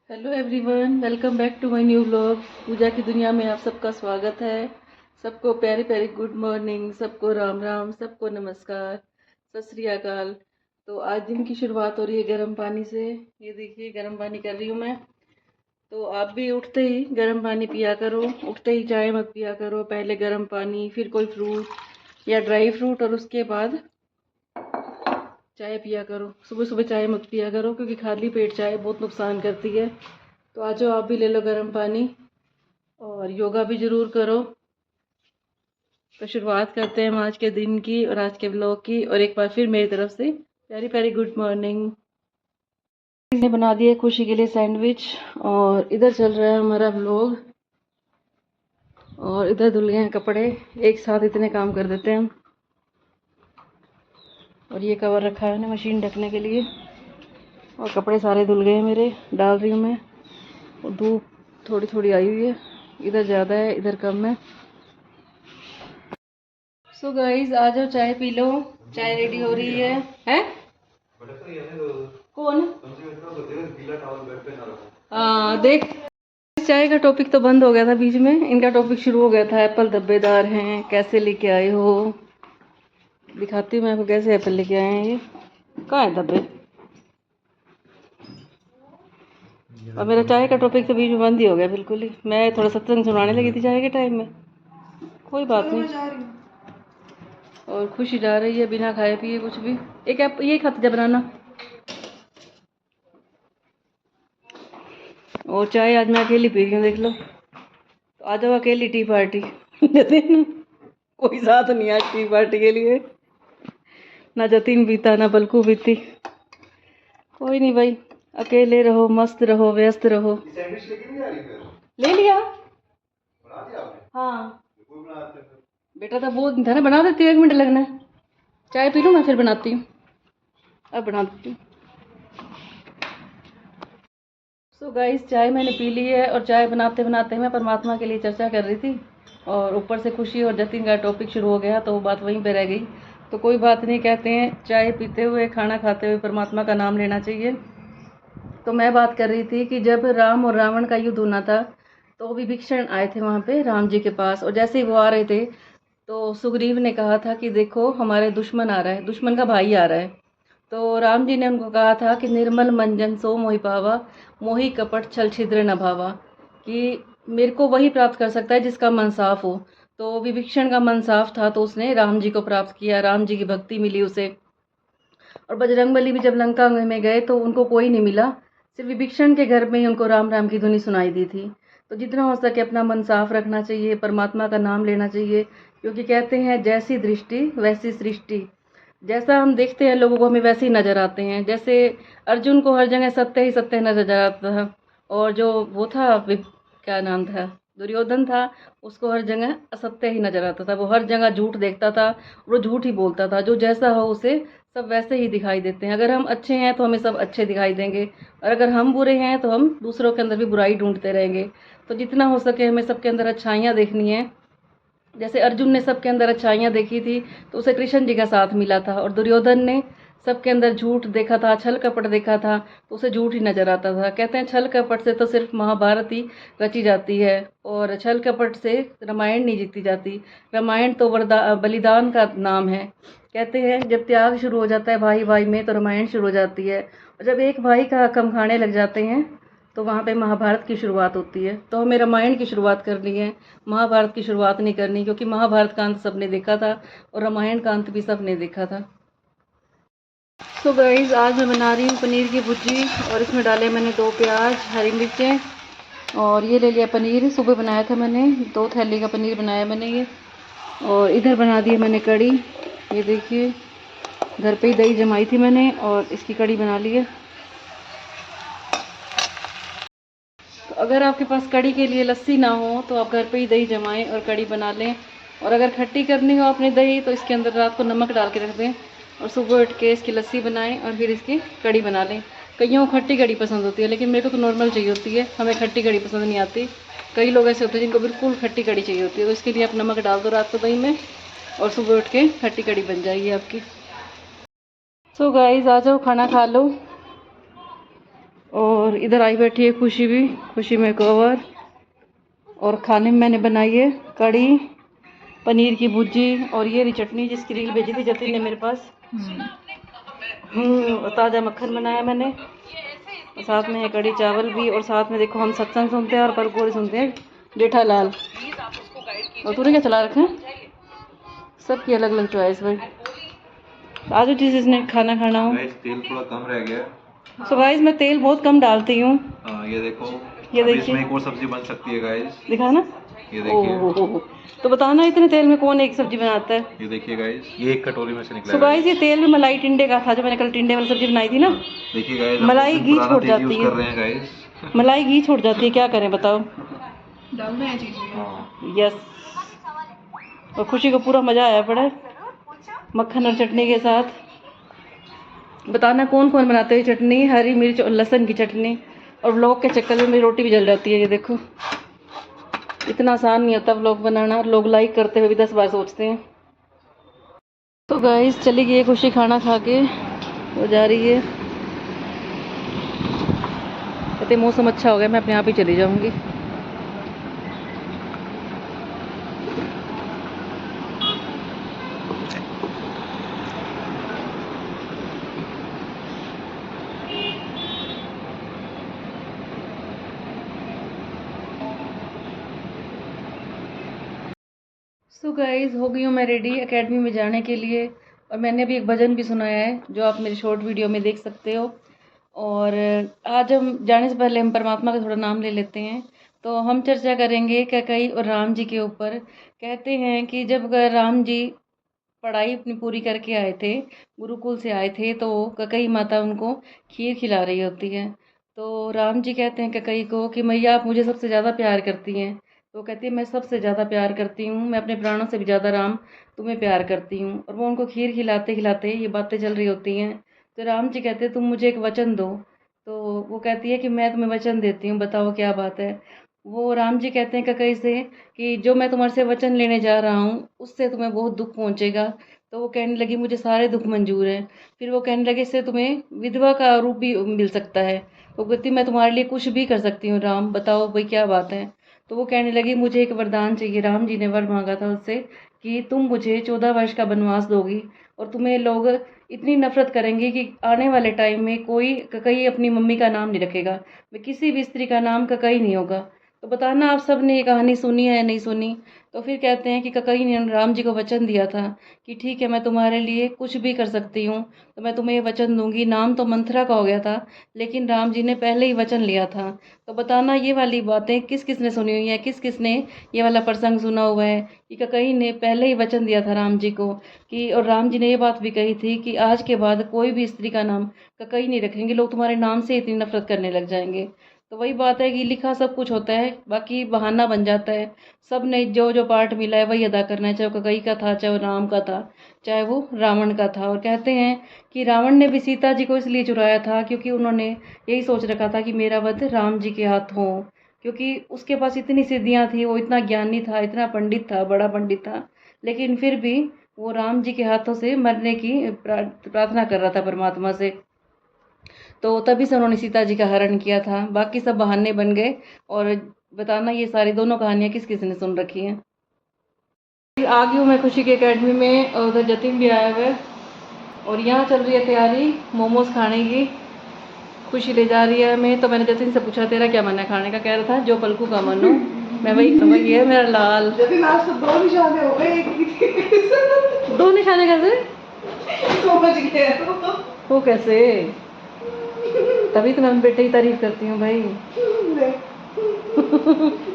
Hello everyone, welcome back to my new vlog. Pooja की दुनिया में आप सबका स्वागत है। सबको प्यारी प्यारी गुड मॉर्निंग, सबको राम राम, सबको नमस्कार, सत श्री अकाल। तो आज दिन की शुरुआत हो रही है गर्म पानी से। ये देखिए गर्म पानी कर रही हूँ मैं। तो आप भी उठते ही गर्म पानी पिया करो, उठते ही चाय मत पिया करो। पहले गर्म पानी, फिर कोई फ्रूट या ड्राई फ्रूट और उसके बाद चाय पिया करो। सुबह सुबह चाय मत पिया करो क्योंकि खाली पेट चाय बहुत नुकसान करती है। तो आज आप भी ले लो गर्म पानी और योगा भी ज़रूर करो। तो शुरुआत करते हैं हम आज के दिन की और आज के ब्लॉग की। और एक बार फिर मेरी तरफ से प्यारी प्यारी गुड मॉर्निंग। ने बना दिए खुशी के लिए सैंडविच और इधर चल रहा है हमारा ब्लॉग। और इधर धुल गए हैं कपड़े, एक साथ इतने काम कर देते हैं हम। और ये कवर रखा है ना मशीन ढकने के लिए। और कपड़े सारे धुल गए हैं मेरे, डाल रही हूँ मैं। और धूप थोड़ी थोड़ी आई हुई है, इधर ज़्यादा है इधर कम है। सो गाइस आ जाओ चाय पी लो। चाय रेडी हो रही है। हैं? कौन? हाँ देख, चाय का टॉपिक तो बंद हो गया था बीच में, इनका टॉपिक शुरू हो गया था। एप्पल धब्बेदार हैं, कैसे लेके आए हो? दिखाती हूँ मैं आपको कैसे एप्पल लेके आए हैं। ये कहाँ है धब्बे? और मेरा चाय का टॉपिक तो बीच में बंद ही हो गया बिल्कुल ही। मैं थोड़ा सत्संग सुनाने लगी थी चाय के टाइम में। कोई बात नहीं। और खुशी जा रही है बिना खाए पिए कुछ भी। एक ऐप ये खाते जा बनाना। और चाय आज मैं अकेली पी रही हूँ, देख लो। तो आ जाओ अकेली टी पार्टी। जतिन कोई साथ नहीं आज टी पार्टी के लिए। ना जतिन पीता ना बल्कू पीती। कोई नहीं भाई, अकेले रहो, मस्त रहो, व्यस्त रहो। ले लिया? हाँ बेटा था वो था ना, बना देती हूँ, 1 मिनट लगना है। चाय पी लूँ मैं फिर बनाती हूँ। अब बना देती हूँ। सो गाइस चाय मैंने पी ली है। और चाय बनाते बनाते मैं परमात्मा के लिए चर्चा कर रही थी। और ऊपर से खुशी और जतिन का टॉपिक शुरू हो गया तो वो बात वहीं पे रह गई। तो कोई बात नहीं, कहते हैं चाय पीते हुए खाना खाते हुए परमात्मा का नाम लेना चाहिए। तो मैं बात कर रही थी कि जब राम और रावण का युद्ध होना था तो विभीषण आए थे वहाँ पे राम जी के पास। और जैसे ही वो आ रहे थे तो सुग्रीव ने कहा था कि देखो हमारे दुश्मन आ रहा है, दुश्मन का भाई आ रहा है। तो राम जी ने उनको कहा था कि निर्मल मंजन सो मोहि पावा, मोहि कपट छल छिद्र न भावा। कि मेरे को वही प्राप्त कर सकता है जिसका मन साफ हो। तो विभीषण का मन साफ था तो उसने राम जी को प्राप्त किया, राम जी की भक्ति मिली उसे। और बजरंगबली भी जब लंका में गए तो उनको कोई नहीं मिला, सिर्फ विभीषण के घर में ही उनको राम राम की धुनी सुनाई दी थी। तो जितना हो सके अपना मन साफ रखना चाहिए, परमात्मा का नाम लेना चाहिए। क्योंकि कहते हैं जैसी दृष्टि वैसी सृष्टि। जैसा हम देखते हैं लोगों को हमें वैसे ही नजर आते हैं। जैसे अर्जुन को हर जगह सत्य ही सत्य नजर आता था। और जो वो था क्या नाम था, दुर्योधन था, उसको हर जगह असत्य ही नजर आता था। वो हर जगह झूठ देखता था, वो झूठ ही बोलता था। जो जैसा हो उसे सब वैसे ही दिखाई देते हैं। अगर हम अच्छे हैं तो हमें सब अच्छे दिखाई देंगे, और अगर हम बुरे हैं तो हम दूसरों के अंदर भी बुराई ढूंढते रहेंगे। तो जितना हो सके हमें सबके अंदर अच्छाइयाँ देखनी है। जैसे अर्जुन ने सबके अंदर अच्छाइयाँ देखी थी तो उसे कृष्ण जी का साथ मिला था। और दुर्योधन ने सबके अंदर झूठ देखा था, छल कपट देखा था, तो उसे झूठ ही नजर आता था। कहते हैं छल कपट से तो सिर्फ महाभारत ही रची जाती है, और छल कपट से रामायण नहीं जीती जाती। रामायण तो बलिदान का नाम है। कहते हैं जब त्याग शुरू हो जाता है भाई भाई में तो रामायण शुरू हो जाती है। और जब एक भाई का कम खाने लग जाते हैं तो वहाँ पे महाभारत की शुरुआत होती है। तो हमें रामायण की शुरुआत करनी है, महाभारत की शुरुआत नहीं करनी। क्योंकि महाभारत का अंत सबने देखा था और रामायण का अंत भी सबने देखा था। तो गाइस आज मैं बना रही हूँ पनीर की भुर्जी। और इसमें डाले मैंने 2 प्याज, हरी मिर्चें, और ये ले लिया पनीर। सुबह बनाया था मैंने, 2 थैली का पनीर बनाया मैंने ये। और इधर बना दी मैंने कड़ी। ये देखिए घर पे ही दही जमाई थी मैंने और इसकी कड़ी बना ली है। तो अगर आपके पास कड़ी के लिए लस्सी ना हो तो आप घर पे ही दही जमाएं और कड़ी बना लें। और अगर खट्टी करनी हो आपने दही तो इसके अंदर रात को नमक डाल के रख दें और सुबह उठ के इसकी लस्सी बनाएं और फिर इसकी कड़ी बना लें। कईयों को खट्टी कड़ी पसंद होती है लेकिन मेरे को तो नॉर्मल चाहिए होती है, हमें खट्टी कड़ी पसंद नहीं आती। कई लोग ऐसे होते हैं जिनको बिल्कुल खट्टी कड़ी चाहिए होती है, तो इसके लिए आप नमक डाल दो रात को दही में और सुबह उठ के खट्टी कड़ी बन जाएगी आपकी। सो गाइस आ जाओ खाना खा लो। और इधर आई बैठी है खुशी भी, खुशी में कवर। और खाने में मैंने बनाई है कड़ी, पनीर की भुर्जी और ये रही चटनी जिसकी रील भेजी थी जतिन ने मेरे पास। ताज़ा मक्खन बनाया मैंने, और साथ में है कड़ी चावल भी। और साथ में देखो हम सत्संग सुनते हैं और परकोड़ी सुनते हैं जेठालाल। और तूने क्या चला रखा है? सबकी अलग अलग चॉइस भाई। आज जिस जिसने खाना खाना हो। तेल थोड़ा कम रह गया। सो गाइस मैं तेल बहुत कम डालती हूँ। ये देखो, ये देखिए, इसमें एक और सब्जी बन सकती है गाइस। दिखा ना, ये देखिए। ओह, तो बताना इतने तेल में कौन एक सब्जी बनाता है। ये देखिए गाइस, ये एक कटोरी में से निकला। सो गाइस ये तेल में मलाई टिंडे का था जो मैंने कल टिंडे वाली सब्जी बनाई थी ना। देखिए गाइस, मलाई घी छोड़ जाती है, कर रहे हैं गाइस। मलाई घी छोड़ जाती है, क्या करें बताओ। डालना है चीज़ें। यस। और खुशी को पूरा मज़ा आया पड़ा मक्खन और चटनी के साथ। बताना कौन कौन बनाते हैं चटनी, हरी मिर्च और लहसुन की चटनी। और व्लॉग के चक्कर में मेरी रोटी भी जल जाती है। ये देखो इतना आसान नहीं होता व्लॉग बनाना, लोग लाइक करते हुए भी 10 बार सोचते हैं। तो गाइस चली गई खुशी खाना खा के, वो जा रही है। कहते मौसम अच्छा हो गया, मैं अपने आप ही चली जाऊंगी। सो गाइस हो गई हूँ मैं रेडी एकेडमी में जाने के लिए। और मैंने भी एक भजन भी सुनाया है जो आप मेरी शॉर्ट वीडियो में देख सकते हो। और आज हम जाने से पहले हम परमात्मा का थोड़ा नाम ले लेते हैं। तो हम चर्चा करेंगे कैकेयी और राम जी के ऊपर। कहते हैं कि जब राम जी पढ़ाई अपनी पूरी करके आए थे, गुरुकुल से आए थे, तो कैकेयी माता उनको खीर खिला रही होती है। तो राम जी कहते हैं कैकेयी को कि मैया आप मुझे सबसे ज़्यादा प्यार करती हैं। तो कहती है मैं सबसे ज़्यादा प्यार करती हूँ, मैं अपने प्राणों से भी ज़्यादा राम तुम्हें प्यार करती हूँ। और वो उनको खीर खिलाते खिलाते ये बातें चल रही होती हैं। तो राम जी कहते हैं तुम मुझे एक वचन दो। तो वो कहती है कि मैं तुम्हें वचन देती हूँ, बताओ क्या बात है। वो राम जी कहते हैं कैकेयी से कि जो मैं तुम्हारे से वचन लेने जा रहा हूँ उससे तुम्हें बहुत दुख पहुँचेगा। तो वो कहने लगी मुझे सारे दुख मंजूर हैं। फिर वो कहने लगे इससे तुम्हें विधवा का रूप भी मिल सकता है। वो कहती मैं तुम्हारे लिए कुछ भी कर सकती हूँ राम, बताओ भाई क्या बात है। तो वो कहने लगी मुझे एक वरदान चाहिए। राम जी ने वर मांगा था उससे कि तुम मुझे 14 वर्ष का वनवास दोगी और तुम्हें लोग इतनी नफरत करेंगे कि आने वाले टाइम में कोई कैकेयी अपनी मम्मी का नाम नहीं रखेगा, मैं किसी भी स्त्री का नाम कैकेयी नहीं होगा। तो बताना आप सब ने ये कहानी सुनी है या नहीं सुनी। तो फिर कहते हैं कि कैकेयी ने राम जी को वचन दिया था कि ठीक है मैं तुम्हारे लिए कुछ भी कर सकती हूँ, तो मैं तुम्हें ये वचन दूंगी। नाम तो मंथरा का हो गया था लेकिन राम जी ने पहले ही वचन लिया था। तो बताना ये वाली बातें किस किस ने सुनी हुई है, किस किस ने ये वाला प्रसंग सुना हुआ है कि कैकेयी ने पहले ही वचन दिया था राम जी को कि, और राम जी ने ये बात भी कही थी कि आज के बाद कोई भी स्त्री का नाम कैकेयी नहीं रखेंगे, लोग तुम्हारे नाम से इतनी नफरत करने लग जाएंगे। तो वही बात है कि लिखा सब कुछ होता है, बाकी बहाना बन जाता है। सब ने जो जो पार्ट मिला है वही अदा करना है, चाहे वो कैकेयी का था, चाहे वो राम का था, चाहे वो रावण का था। और कहते हैं कि रावण ने भी सीता जी को इसलिए चुराया था क्योंकि उन्होंने यही सोच रखा था कि मेरा वध राम जी के हाथ हो, क्योंकि उसके पास इतनी सिद्धियां थी, वो इतना ज्ञानी था, इतना पंडित था, बड़ा पंडित था, लेकिन फिर भी वो राम जी के हाथों से मरने की प्रार्थना कर रहा था परमात्मा से। तो तभी से उन्होंने सीता जी का हरण किया था, बाकी सब बहाने बन गए। और बताना ये सारी दोनों कहानियाँ किस किस ने सुन रखी हैं। आ गई हूँ मैं खुशी की एकेडमी में और उधर जतिन भी आया हुआ है। और यहाँ चल रही है तैयारी मोमोज खाने की, खुशी ले जा रही है हमें। तो मैंने जतिन से पूछा तेरा क्या मन है खाने का, कह रहा था जो पलकू का मन हो मैं वही खाऊंगा। ये है मेरा लाल। जतिन आज तो 2 निशाने हो गए, एक 2 निशाने कैसे? समझ गए वो कैसे? तभी तो मैं बेटे की तारीफ करती हूँ भाई।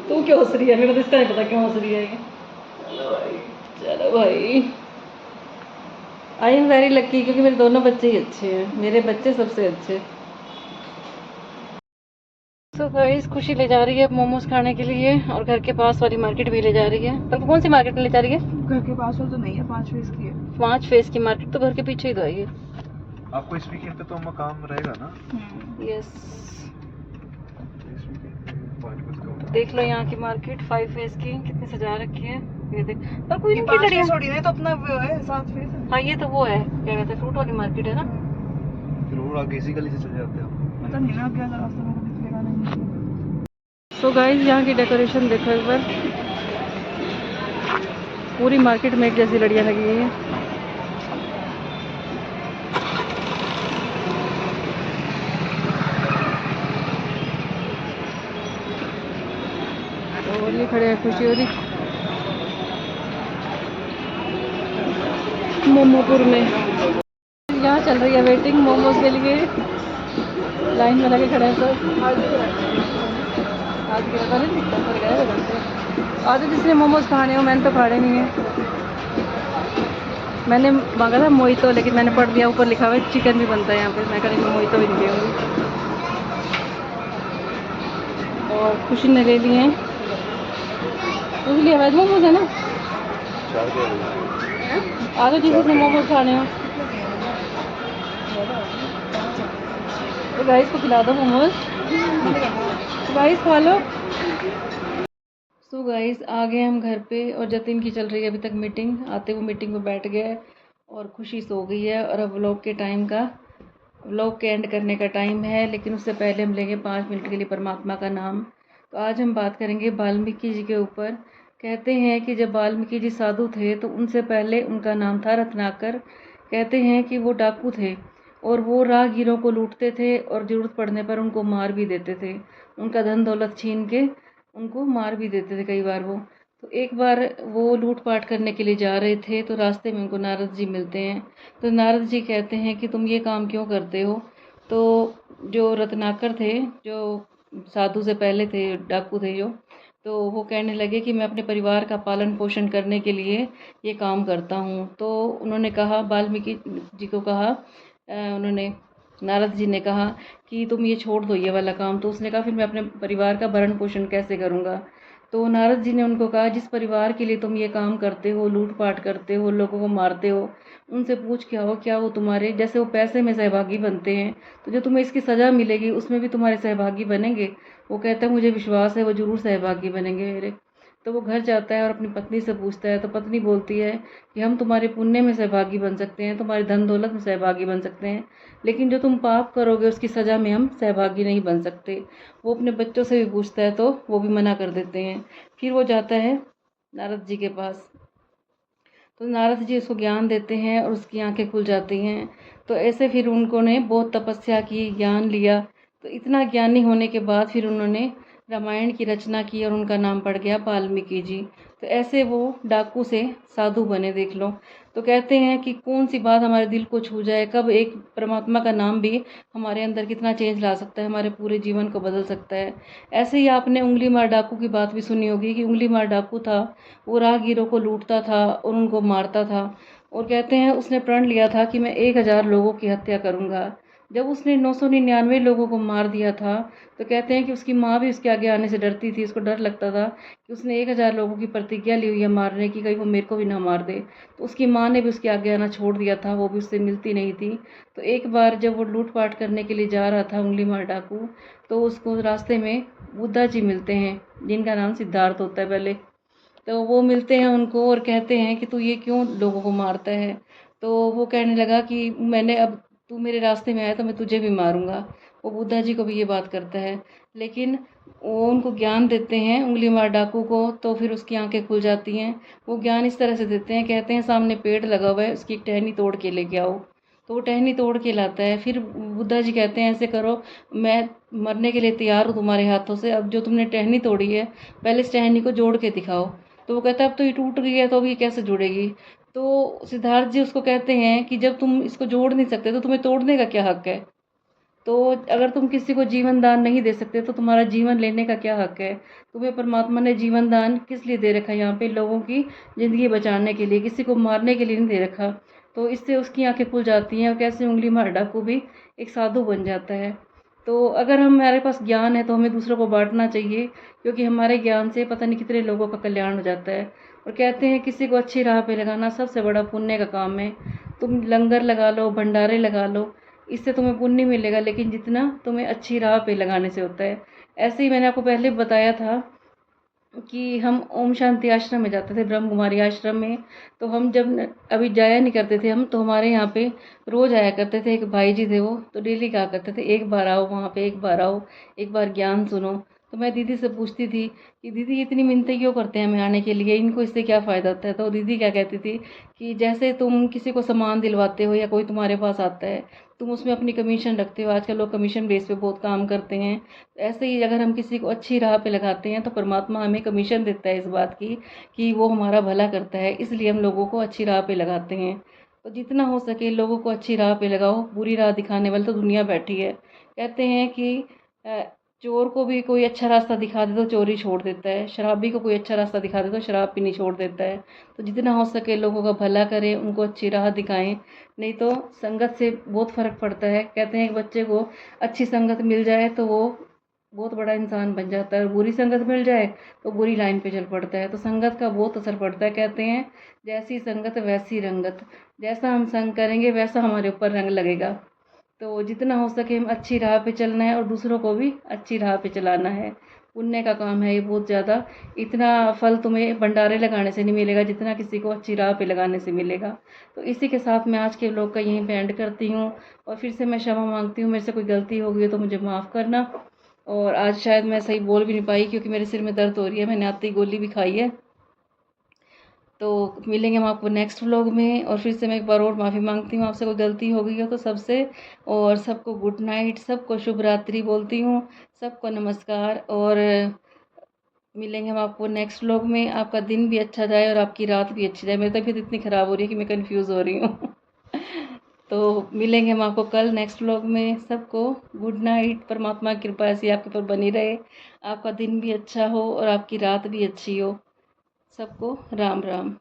तू क्यों हंस रही है? मेरे को तो इसका नहीं पता क्यों हंस रही है ये। चलो भाई, आई एम वेरी लकी क्योंकि मेरे दोनों बच्चे ही अच्छे हैं, मेरे बच्चे सबसे अच्छे। तो गाइस खुशी ले जा रही है मोमोज खाने के लिए और घर के पास वाली मार्केट भी ले जा रही है। पर कौन सी मार्केट में ले जा रही है? घर के पास वाला तो नहीं है, 5 फेस की है। 5 फेस की मार्केट तो घर के पीछे ही तो है। आपको इस वीकेंड पे तो मकाम रहेगा ना? यस, देख लो यहाँ की मार्केट 5 फेस की कितनी सजा रखी है। ये देख, पर कोई इनकी लड़ियाँ छोड़ी नहीं तो अपना वो है 7 फेस है। हाँ ये तो वो है क्या कहते हैं फ्रूट वाली मार्केट है ना। फिर वो आगे इसी गली से चले जाते हैं। पता नहीं ना क्या रास्ता मेरे को निकलेगा नहीं। सो गाइस यहाँ की डेकोरेशन देखो एक बार, पूरी मार्केट में एक जैसी लड़ियाँ लगी हुई हैं। और ये खड़े हैं खुशी हो रही मोमोपुर में। यहाँ चल रही है वेटिंग मोमोज के लिए, लाइन में लगे खड़े हैं सब। आज की पता नहीं दिखता पर गए वो घंटे। आज जिसने मोमोज खाने हो, मैंने तो खाने नहीं है। मैंने मांगा था मोहितो, लेकिन मैंने पढ़ दिया ऊपर लिखा हुआ है चिकन भी बनता है यहाँ पे। मैं करेंगे मोहितो भी नहीं होंगी। और खुशी ने ले लिए हैं, उसके लिए वेज मोमोज है ना। आगे जिसने मोमोज खाने हो तो गाइस को खिला दो मोमोज, गाइस खा लो। सो गाइस आ गए हम घर पे और जतिन की चल रही है अभी तक मीटिंग। आते वो मीटिंग में बैठ गया है और खुशी सो गई है। और अब व्लॉग के एंड करने का टाइम है, लेकिन उससे पहले हम लेंगे 5 मिनट के लिए परमात्मा का नाम। तो आज हम बात करेंगे वाल्मीकि जी के ऊपर। कहते हैं कि जब वाल्मीकि जी साधु थे तो उनसे पहले उनका नाम था रत्नाकर। कहते हैं कि वो डाकू थे और वो राहगीरों को लूटते थे और ज़रूरत पड़ने पर उनको मार भी देते थे। उनका धन दौलत छीन के उनको मार भी देते थे कई बार वो। तो एक बार वो लूटपाट करने के लिए जा रहे थे तो रास्ते में उनको नारद जी मिलते हैं। तो नारद जी कहते हैं कि तुम ये काम क्यों करते हो। तो जो रत्नाकर थे, जो साधु से पहले थे, डाकू थे जो, तो वो कहने लगे कि मैं अपने परिवार का पालन पोषण करने के लिए ये काम करता हूँ। तो उन्होंने कहा, वाल्मीकि जी को कहा, उन्होंने नारद जी ने कहा कि तुम ये छोड़ दो ये वाला काम। तो उसने कहा फिर मैं अपने परिवार का भरण पोषण कैसे करूँगा। तो नारद जी ने उनको कहा जिस परिवार के लिए तुम ये काम करते हो, लूटपाट करते हो, लोगों को मारते हो, उनसे पूछ के आओ क्या वो तुम्हारे जैसे वो पैसे में सहभागी बनते हैं तो जो तुम्हें इसकी सज़ा मिलेगी उसमें भी तुम्हारे सहभागी बनेंगे। वो कहता है मुझे विश्वास है वो ज़रूर सहभागी बनेंगे मेरे। तो वो घर जाता है और अपनी पत्नी से पूछता है। तो पत्नी बोलती है कि हम तुम्हारे पुण्य में सहभागी बन सकते हैं, तुम्हारे धन दौलत में सहभागी बन सकते हैं, लेकिन जो तुम पाप करोगे उसकी सज़ा में हम सहभागी नहीं बन सकते। वो अपने बच्चों से भी पूछता है तो वो भी मना कर देते हैं। फिर वो जाता है नारद जी के पास। तो नारद जी उसको ज्ञान देते हैं और उसकी आंखें खुल जाती हैं। तो ऐसे फिर उनको ने बहुत तपस्या की, ज्ञान लिया। तो इतना ज्ञानी होने के बाद फिर उन्होंने रामायण की रचना की और उनका नाम पड़ गया वाल्मीकि जी। तो ऐसे वो डाकू से साधु बने, देख लो। तो कहते हैं कि कौन सी बात हमारे दिल को छू जाए, कब एक परमात्मा का नाम भी हमारे अंदर कितना चेंज ला सकता है, हमारे पूरे जीवन को बदल सकता है। ऐसे ही आपने उंगली मार डाकू की बात भी सुनी होगी कि उंगली मार डाकू था, वो राहगीरों को लूटता था और उनको मारता था। और कहते हैं उसने प्रण लिया था कि मैं 1000 लोगों की हत्या करूँगा। जब उसने 999 लोगों को मार दिया था तो कहते हैं कि उसकी माँ भी उसके आगे आने से डरती थी। उसको डर लगता था कि उसने 1000 लोगों की प्रतिज्ञा ली हुई है मारने की, कहीं वो मेरे को भी ना मार दे। तो उसकी माँ ने भी उसके आगे आना छोड़ दिया था, वो भी उससे मिलती नहीं थी। तो एक बार जब वो लूटपाट करने के लिए जा रहा था उंगली मार डाकू, तो उसको रास्ते में बुद्धा जी मिलते हैं, जिनका नाम सिद्धार्थ होता है पहले। तो वो मिलते हैं उनको और कहते हैं कि तू ये क्यों लोगों को मारता है। तो वो कहने लगा कि मैंने अब तू मेरे रास्ते में आया तो मैं तुझे भी मारूंगा। वो बुद्धा जी को भी ये बात करता है, लेकिन वो उनको ज्ञान देते हैं उंगली मार डाकू को। तो फिर उसकी आंखें खुल जाती हैं। वो ज्ञान इस तरह से देते हैं, कहते हैं सामने पेड़ लगा हुआ है उसकी एक टहनी तोड़ के लेके आओ। तो वो टहनी तोड़ के लाता है। फिर बुद्धा जी कहते हैं ऐसे करो, मैं मरने के लिए तैयार हूँ तुम्हारे हाथों से, अब जो तुमने टहनी तोड़ी है पहले इस टहनी को जोड़ के दिखाओ। तो वो कहता है अब तो ये टूट गई है तो अब ये कैसे जुड़ेगी। तो सिद्धार्थ जी उसको कहते हैं कि जब तुम इसको जोड़ नहीं सकते तो तुम्हें तोड़ने का क्या हक है। तो अगर तुम किसी को जीवन दान नहीं दे सकते तो तुम्हारा जीवन लेने का क्या हक है। तुम्हें परमात्मा ने जीवन दान किस लिए दे रखा है, यहाँ पे लोगों की ज़िंदगी बचाने के लिए, किसी को मारने के लिए नहीं दे रखा। तो इससे उसकी आंखें खुल जाती हैं और कैसे उंगली मार डाकू भी एक साधु बन जाता है। तो अगर हमारे पास ज्ञान है तो हमें दूसरों को बांटना चाहिए, क्योंकि हमारे ज्ञान से पता नहीं कितने लोगों का कल्याण हो जाता है। और कहते हैं किसी को अच्छी राह पे लगाना सबसे बड़ा पुण्य का काम है। तुम लंगर लगा लो, भंडारे लगा लो, इससे तुम्हें पुण्य मिलेगा, लेकिन जितना तुम्हें अच्छी राह पे लगाने से होता है। ऐसे ही मैंने आपको पहले बताया था कि हम ओम शांति आश्रम में जाते थे, ब्रह्म कुमारी आश्रम में। तो हम जब अभी जाया नहीं करते थे हम, तो हमारे यहाँ पे रोज़ आया करते थे। एक भाई जी थे वो, तो डेली कहा करते थे एक बार आओ वहाँ पे, एक बार आओ, एक बार ज्ञान सुनो। तो मैं दीदी से पूछती थी कि दीदी इतनी मिन्नतें क्यों करते हैं हमें आने के लिए, इनको इससे क्या फ़ायदा होता है। तो दीदी क्या कहती थी कि जैसे तुम किसी को सामान दिलवाते हो या कोई तुम्हारे पास आता है, तुम उसमें अपनी कमीशन रखते हो। आजकल लोग कमीशन बेस पे बहुत काम करते हैं। ऐसे ही अगर हम किसी को अच्छी राह पे लगाते हैं तो परमात्मा हमें कमीशन देता है इस बात की कि वो हमारा भला करता है, इसलिए हम लोगों को अच्छी राह पे लगाते हैं। तो जितना हो सके लोगों को अच्छी राह पे लगाओ, बुरी राह दिखाने वाली तो दुनिया बैठी है। कहते हैं कि अ, चोर को भी कोई अच्छा रास्ता दिखा दे तो चोरी छोड़ देता है, शराबी को कोई अच्छा रास्ता दिखा दे तो शराब पीनी छोड़ देता है। तो जितना हो सके लोगों का भला करें, उनको अच्छी राह दिखाएं। नहीं तो संगत से बहुत फ़र्क पड़ता है। कहते हैं एक बच्चे को अच्छी संगत मिल जाए तो वो बहुत बड़ा इंसान बन जाता है, और बुरी संगत मिल जाए तो बुरी लाइन पे चल पड़ता है। तो संगत का बहुत असर पड़ता है। कहते हैं जैसी संगत वैसी रंगत, जैसा हम संग करेंगे वैसा हमारे ऊपर रंग लगेगा। तो जितना हो सके हम अच्छी राह पे चलना है और दूसरों को भी अच्छी राह पे चलाना है। पुण्य का काम है ये बहुत ज़्यादा। इतना फल तुम्हें भंडारे लगाने से नहीं मिलेगा जितना किसी को अच्छी राह पे लगाने से मिलेगा। तो इसी के साथ मैं आज के व्लॉग का यहीं पे एंड करती हूँ, और फिर से मैं क्षमा मांगती हूँ, मेरे से कोई गलती हो गई है तो मुझे माफ़ करना। और आज शायद मैं सही बोल भी नहीं पाई क्योंकि मेरे सिर में दर्द हो रही है, मैंने आते ही गोली भी खाई है। तो मिलेंगे हम आपको नेक्स्ट व्लॉग में, और फिर से मैं एक बार और माफ़ी मांगती हूँ आपसे कोई गलती हो गई हो तो सबसे। और सबको गुड नाइट, सबको शुभ रात्रि बोलती हूँ, सबको नमस्कार। और मिलेंगे हम आपको नेक्स्ट व्लॉग में। आपका दिन भी अच्छा जाए और आपकी रात भी अच्छी जाए। मेरी तबीयत इतनी ख़राब हो रही है कि मैं कंफ्यूज हो रही हूँ। तो मिलेंगे हम आपको कल नेक्स्ट व्लॉग में। सबको गुड नाइट, परमात्मा की कृपा ऐसी आपके ऊपर बनी रहे, आपका दिन भी अच्छा हो और आपकी रात भी अच्छी हो। सबको राम राम।